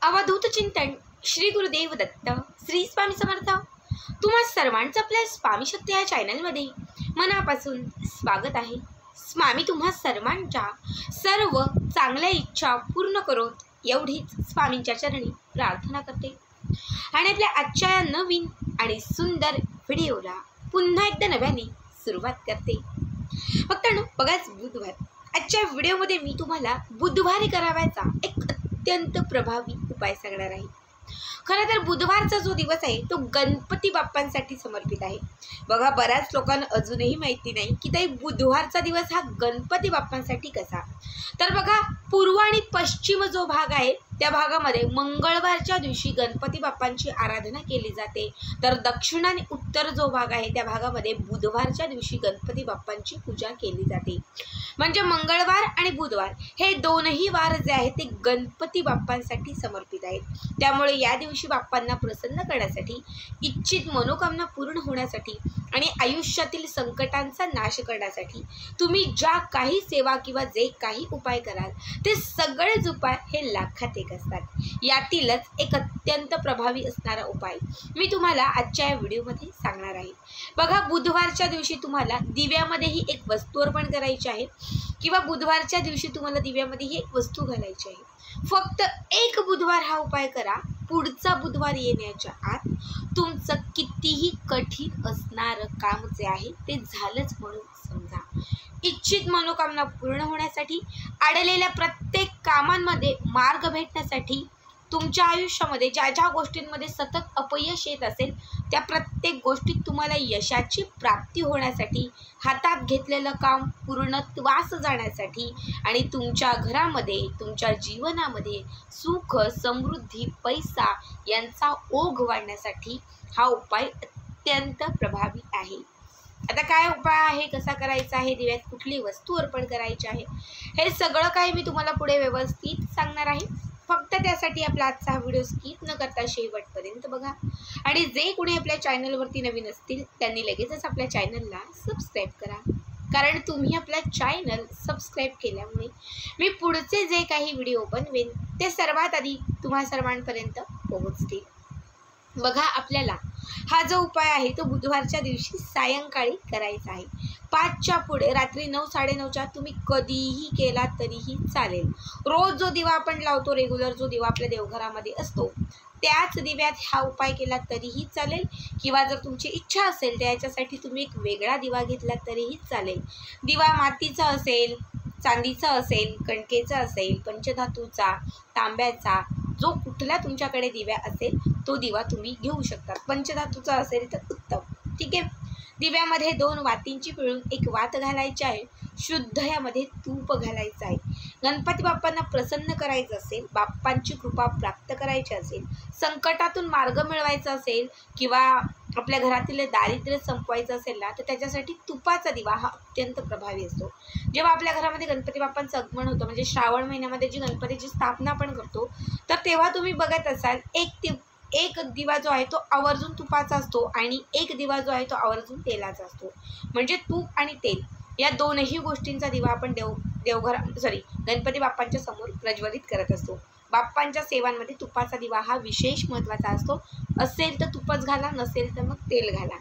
अवधूत चिंतन श्री गुरुदेव दत्त श्री स्वामी समर्थ। तुम्हा सर्वांचं आपल्या स्वामी शक्ती या चॅनलमध्ये मनापासून स्वागत आहे। स्वामी तुम्हा सर्वांच्या सर्व चांगल्या इच्छा पूर्ण करोत एवढीच स्वामींच्या चरणी प्रार्थना करते आणि आपल्या आजच्या या नवीन आणि सुंदर व्हिडिओला पुन्हा एकदा नव्याने सुरुवात करते। फक्त बघाच बुधवार। आजच्या व्हिडिओमध्ये मी तुम्हाला बुधवारी करावायचा एक अत्यंत प्रभावी उपाय सांगणार आहे। खरं तर बुधवारचा जो दिवस आहे तो गणपती बाप्पांसाठी समर्पित आहे। बघा, बऱ्याच लोकांना अजूनही माहिती नाही की ताई बुधवारचा दिवस हा गणपती बाप्पांसाठी कसा। तर बघा, पूर्व आणि पश्चिम जो भाग आहे त्या भागामध्ये मंगळवारच्या दिवशी गणपती बाप्पांची आराधना केली जाते, तर दक्षिण आणि उत्तर जो भाग आहे त्या भागामध्ये बुधवारच्या दिवशी गणपती बाप्पांची पूजा केली जाते। म्हणजे मंगळवार आणि बुधवार हे दोनही वार जे आहेत ते गणपती बाप्पांसाठी समर्पित आहेत। त्यामुळे या दिवशी बाप्पांना प्रसन्न करण्यासाठी, इच्छित मनोकामना पूर्ण होण्यासाठी आणि आयुष्यातील संकटांचा नाश करण्यासाठी तुम्ही ज्या काही सेवा किंवा जे काही उपाय कराल ते सगळेच उपाय हे लाखात एक असतात। यातीलच एक अत्यंत प्रभावी असणारा उपाय मी तुम्हाला आजच्या या व्हिडिओमध्ये सांगणार आहे। बघा, बुधवारच्या दिवशी तुम्हाला दिव्यामध्ये ही एक वस्तू अर्पण करायची आहे किंवा बुधवारच्या दिवशी तुम्हाला दिव्यामध्ये ही एक वस्तू घालायची आहे। फक्त एक बुधवार हा उपाय करा। पुढचा बुधवार येण्याच्या आत तुमचं कितीही कठीण असणारं काम जे आहे ते झालंच म्हणून समजा। इच्छित मनोकामना पूर्ण होण्यासाठी, अडलेल्या प्रत्येक कामांमध्ये मार्ग भेटण्यासाठी, तुमच्या आयुष्यामध्ये ज्या ज्या गोष्टींमध्ये सतत अपयश येत असेल त्या प्रत्येक गोष्टीत तुम्हाला यशाची प्राप्ती होण्यासाठी, हातात घेतलेलं काम पूर्णत्वास जाण्यासाठी आणि तुमच्या घरामध्ये, तुमच्या जीवनामध्ये सुख, समृद्धी, पैसा यांचा ओघ वाढण्यासाठी हा उपाय अत्यंत प्रभावी आहे। आता काय उपाय आहे, कसा करायचा आहे, दिव्यात कुठली वस्तू अर्पण करायची आहे, हे सगळं काही मी तुम्हाला पुढे व्यवस्थित सांगणार आहे। फक्त त्यासाठी आपला आजचा हा व्हिडिओ स्किप न करता शेवटपर्यंत बघा आणि जे कोणी आपल्या चॅनलवरती नवीन असतील त्यांनी लगेचच आपल्या चॅनलला सबस्क्राईब करा, कारण तुम्ही आपला चॅनल सबस्क्राईब केल्यामुळे मी पुढचे जे काही व्हिडिओ बनवेन ते सर्वात आधी तुम्हा सर्वांपर्यंत पोहोचतील। बघा, आपल्याला हा जो उपाय आहे तो बुधवारच्या दिवशी सायंकाळी करायचा आहे। 5च्या पुढे, रात्री 9, 9:30च्या तुम्ही कधीही केला तरीही चालेल। रोज जो दिवा आपण लावतो, रेग्युलर जो दिवा आपल्या देवघरामध्ये असतो त्याच दिव्यात हा उपाय केला तरीही चालेल, किंवा जर तुमची इच्छा असेल त्याच्यासाठी तुम्ही एक वेगळा दिवा घेतला तरीही चालेल। दिवा मातीचा असेल, चांदीचा असेल, कणकेचा असेल, पंचधातूचा, तांब्याचा, जो कुठला तुमच्याकडे दिव्या असेल तो दिवा तुम्ही घेऊ शकता। पंचधातूचा असेल तर उत्तम, ठीक आहे। दिव्यामध्ये 2 वातींची पिळून एक वात घालायची आहे। शुद्ध यामध्ये तूप घालायचं आहे। गणपती बाप्पांना प्रसन्न करायचं असेल, बाप्पांची कृपा प्राप्त करायची असेल, संकटातून मार्ग मिळवायचा असेल किंवा आपल्या घरातील दारिद्र्य संपवायचं असेल ना, तर त्याच्यासाठी तुपाचा दिवा हा अत्यंत प्रभावी असतो। जेव्हा आपल्या घरामध्ये गणपती बाप्पांचं आगमन होतं, म्हणजे श्रावण महिन्यामध्ये जी गणपतीची स्थापना आपण करतो, तर तेव्हा तुम्ही बघत असाल एक दिवा जो आहे तो आवर्जून तुपाचा असतो आणि एक दिवा जो आहे तो आवर्जून तेलाचा असतो। म्हणजे तूप आणि तेल या दोनही गोष्टींचा दिवा आपण गणपती बाप्पांच्या समोर प्रज्वलित करत असतो। बाप्पांच्या सेवांमध्ये तुपाचा दिवा हा विशेष महत्त्वाचा असतो। असेल तर तुपच घाला, नसेल तर मग तेल घाला,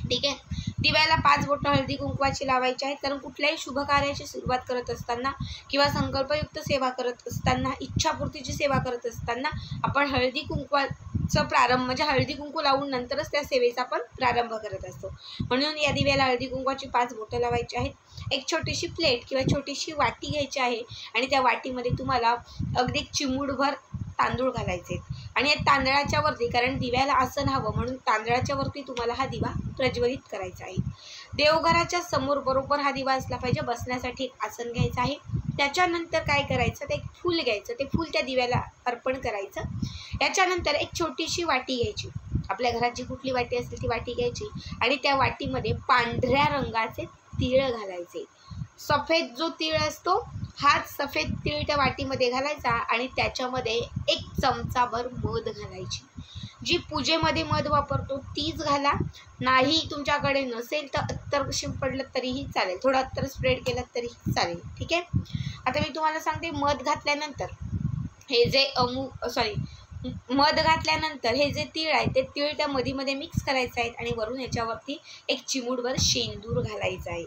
ठीक आहे। दिव्याला 5 बोटं हळदी कुंकवाची लावायची आहेत, कारण कुठल्याही शुभ कार्याची सुरुवात करत असताना किंवा संकल्पयुक्त सेवा करत असताना, इच्छापूर्तीची सेवा करत असताना आपण हळदी कुंकवाचा प्रारंभ, म्हणजे हळदी कुंकू लावून नंतरच त्या सेवेचा आपण प्रारंभ करत असतो। म्हणून या दिव्याला हळदी कुंकवाची 5 बोटं लावायची आहेत। एक छोटीशी प्लेट किंवा छोटीशी वाटी घ्यायची आहे आणि त्या वाटीमध्ये तुम्हाला अगदी चिमूटभर तांदूळ घालायचे आणि या तांदळाच्या वरती, कारण दिव्याला आसन हवं म्हणून तांदळाच्या वरती तुम्हाला हा दिवा प्रज्वलित करायचा आहे। देवघराच्या समोर बरोबर हा दिवा असला पाहिजे। बसण्यासाठी एक आसन घ्यायचं आहे। त्याच्यानंतर काय करायचं, ते एक फूल घ्यायचं, ते फूल त्या दिव्याला अर्पण करायचं। याच्यानंतर एक छोटीशी वाटी घ्यायची, आपल्या घरात जी कुठली वाटी असेल ती वाटी घ्यायची आणि त्या वाटीमध्ये पांढऱ्या रंगाचे तीळ घालायचे। सफेद जो तीळ असतो हाच सफेद तीळ त्या वाटीमध्ये घालायचा आणि त्याच्यामध्ये 1 चमचाभर मध घालायची। जी पूजेमध्ये मध वापरतो तीच घाला, नाही तुमच्याकडे नसेल तर अत्तर शिंपडलं तरीही चालेल, थोडं अत्तर स्प्रेड केलं तरीही चालेल, ठीक आहे। आता मी तुम्हाला सांगते, मध घातल्यानंतर हे जे मध घातल्यानंतर हे जे तीळ आहे ते तीळ त्या मधीमध्ये मिक्स करायचं आहे आणि वरून ह्याच्यावरती एक चिमूटभर शेंदूर घालायचं आहे.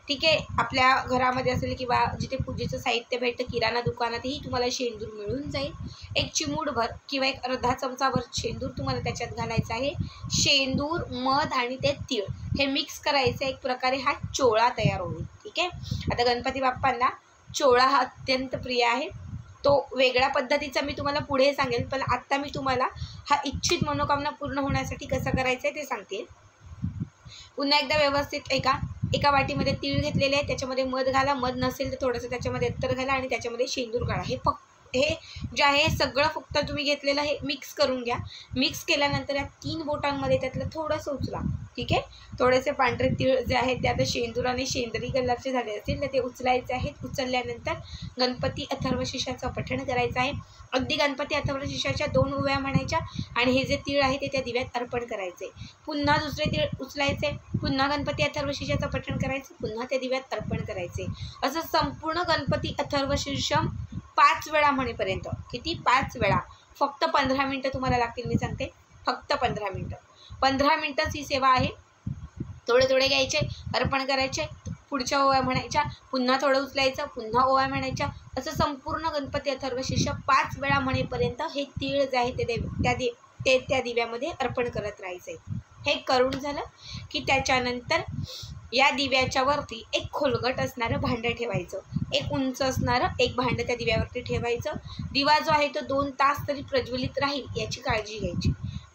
ठीक आहे. आपल्या घरामध्ये असेल किंवा जिथे पूजेचं साहित्य भेटतं किराणा दुकानातही तुम्हाला शेंदूर मिळून जाईल. एक चिमूटभर किंवा एक अर्धा चमचाभर शेंदूर तुम्हाला त्याच्यात घालायचा आहे. शेंदूर, मध आणि ते तीळ हे मिक्स करायचं. एक प्रकारे हा चोळा तयार होईल. ठीक आहे. आता गणपती बाप्पांना चोळा हा अत्यंत प्रिय आहे. तो वेगळ्या पद्धतीचा मी तुम्हाला पुढे सांगेल, पण आत्ता मी तुम्हाला हा इच्छित मनोकामना पूर्ण होण्यासाठी कसं करायचं आहे ते सांगते. पुन्हा एकदा व्यवस्थित एका वाटीमध्ये तीळ घेतलेले आहे, त्याच्यामध्ये मध घाला. मध नसेल तर थोडंसं त्याच्यामध्ये अत्तर घाला आणि त्याच्यामध्ये शेंदूर काढा. हे जे आहे सगळं फक्त तुम्ही घेतलेलं हे मिक्स करून घ्या. मिक्स केल्यानंतर या 3 बोटांमध्ये त्यातलं थोडंसं उचला. ठीक आहे. थोडेसे पांढरे तीळ जे आहेत ते आता शेंदूर आणि शेंदरी कलरचे झाले असतील तर ते उचलायचे आहेत. उचलल्यानंतर गणपती अथर्वशीर्षाचं पठण करायचं आहे. अगदी गणपती अथर्वशीर्षाच्या 2 ओव्या म्हणायच्या आणि हे जे तीळ आहे ते त्या दिव्यात अर्पण करायचे. पुन्हा दुसरे तीळ उचलायचे, पुन्हा गणपती अथर्वशीर्षाचं पठण करायचं, पुन्हा त्या दिव्यात अर्पण करायचे. असं संपूर्ण गणपती अथर्वशीर्ष 5 वेळा म्हणेपर्यंत. किती? 5 वेळा. फक्त 15 मिनटं तुम्हाला लागतील. मी सांगते फक्त 15 मिनटं. 15 मिनटंच ही सेवा आहे. थोडे घ्यायचे, अर्पण करायचे, पुढच्या ओव्या म्हणायच्या, पुन्हा थोडं उचलायचं, पुन्हा ओव्या म्हणायच्या. असं संपूर्ण गणपती अथर्वशीर्ष 5 वेळा म्हणेपर्यंत हे तीळ जे आहे ते त्या दिव्यामध्ये अर्पण करत राहायचे. हे करून झालं की त्याच्यानंतर या दिव्याच्या वरती एक खोलगट असणारं भांडं ठेवायचं. एक उंच असणारं एक भांडं त्या दिव्यावरती ठेवायचं. दिवा जो आहे तो 2 तास तरी प्रज्वलित राहील याची काळजी घ्यायची.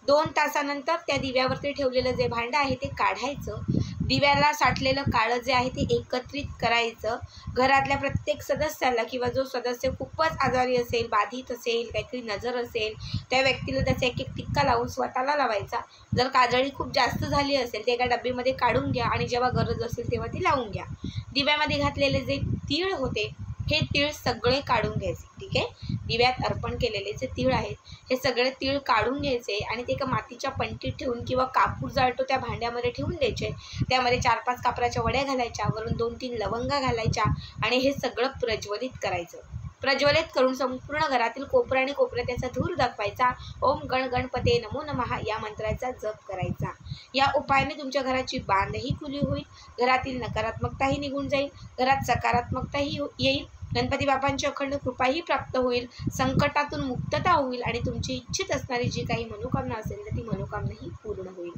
2 तासानंतर त्या दिव्यावरती ठेवलेलं जे भांडं आहे ते काढायचं. दिव्याला साठलेलं काळं जे आहे ते एकत्रित करायचं. घरातल्या प्रत्येक सदस्याला किंवा जो सदस्य खूपच आजारी असेल, बाधित असेल, काहीतरी नजर असेल, त्या व्यक्तीला त्याचा एक टिक्का लावून स्वतःला लावायचा. जर काजळी खूप जास्त झाली असेल ते एका डब्बीमध्ये काढून घ्या आणि जेव्हा गरज असेल तेव्हा ती लावून घ्या. दिव्यामध्ये घातलेले जे तीळ होते हे तीळ सगळे काढून घ्यायचे. ठीक आहे. दिव्यात अर्पण केलेले जे तीळ आहेत हे सगळे तीळ काढून घ्यायचे आणि ते एका मातीच्या पंटीत ठेवून किंवा कापूर जाळतो त्या भांड्यामध्ये ठेवून द्यायचे. त्यामध्ये 4-5 कापराच्या वड्या घालायच्या, वरून 2-3 लवंगा घालायच्या आणि हे सगळं प्रज्वलित करायचं. प्रज्वलित करून संपूर्ण घरातील कोपरा आणि कोपऱ्यात त्याचा धूर दाखवायचा. ओम गण गणपते नमो नमः या मंत्राचा जप करायचा. या उपायाने तुमच्या घराची बांधही खुली होईल, घरातील नकारात्मकताही निघून जाईल, घरात सकारात्मकताही येईल, गणपती बाप्पांची अखंड कृपाही प्राप्त होईल, संकटातून मुक्तता होईल आणि तुमची इच्छित असणारी जी काही मनोकामना असेल तर ती मनोकामनाही पूर्ण होईल.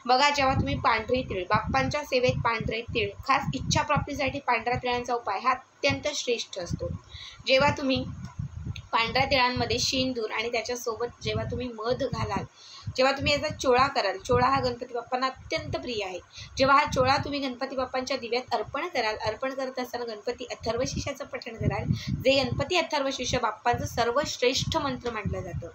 बघा, जेव्हा तुम्ही पांढरे तीळ बाप्पांच्या सेवेत पांढरे तीळ, खास इच्छाप्राप्तीसाठी पांढऱ्या तिळांचा उपाय हा अत्यंत श्रेष्ठ असतो. जेव्हा तुम्ही पांढऱ्या तिळांमध्ये शेंदूर आणि त्याच्यासोबत जेव्हा तुम्ही मध घालाल, जेव्हा तुम्ही याचा चोळा कराल, चोळा हा गणपती बाप्पांना अत्यंत प्रिय आहे. जेव्हा हा चोळा तुम्ही गणपती बाप्पांच्या दिव्यात अर्पण कराल, अर्पण करत असताना गणपती अथर्वशीर्षाचं पठण कराल, जे गणपती अथर्वशीर्ष बाप्पांचं सर्वश्रेष्ठ मंत्र मानलं जातं.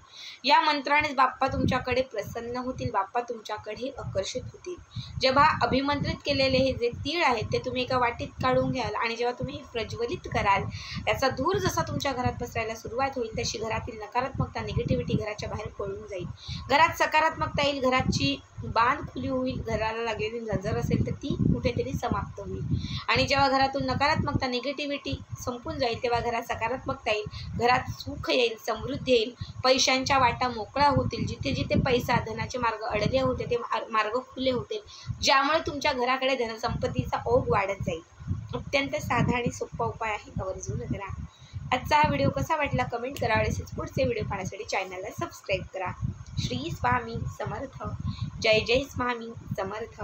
या मंत्रानेच बाप्पा तुमच्याकडे प्रसन्न होतील, बाप्पा तुमच्याकडे आकर्षित होतील. जेव्हा अभिमंत्रित केलेले हे जे तीळ आहेत ते तुम्ही एका वाटीत काढून घ्याल आणि जेव्हा तुम्ही प्रज्वलित कराल, त्याचा धूर जसा तुमच्या घरात पसरायला सुरुवात होईल तशी घरातील नकारात्मकता, निगेटिव्हिटी घराच्या बाहेर पळून जाईल. घरात सकारात्मकता येईल, घराची बांध खुली होईल, घराला लागलेली नजर असेल तर ती कुठेतरी समाप्त होईल आणि जेव्हा घरातून नकारात्मकता, निगेटिव्हिटी संपून जाईल तेव्हा घरात सकारात्मकता येईल, घरात सुख येईल, समृद्धी येईल, पैशांच्या वाटा मोकळ्या होतील. जिथे जिथे पैसा, धनाचे मार्ग अडले होते ते मार्ग खुले होतील, ज्यामुळे तुमच्या घराकडे धनसंपत्तीचा ओघ वाढत जाईल. अत्यंत साधा आणि सोपा उपाय आहे, आवर्जून करा. आजचा हा व्हिडिओ कसा वाटला कमेंट करा आणि पुढचे व्हिडिओ पाहण्यासाठी चॅनलला सबस्क्राईब करा. श्री स्वामी समर्थ. जय जय स्वामी समर्थ.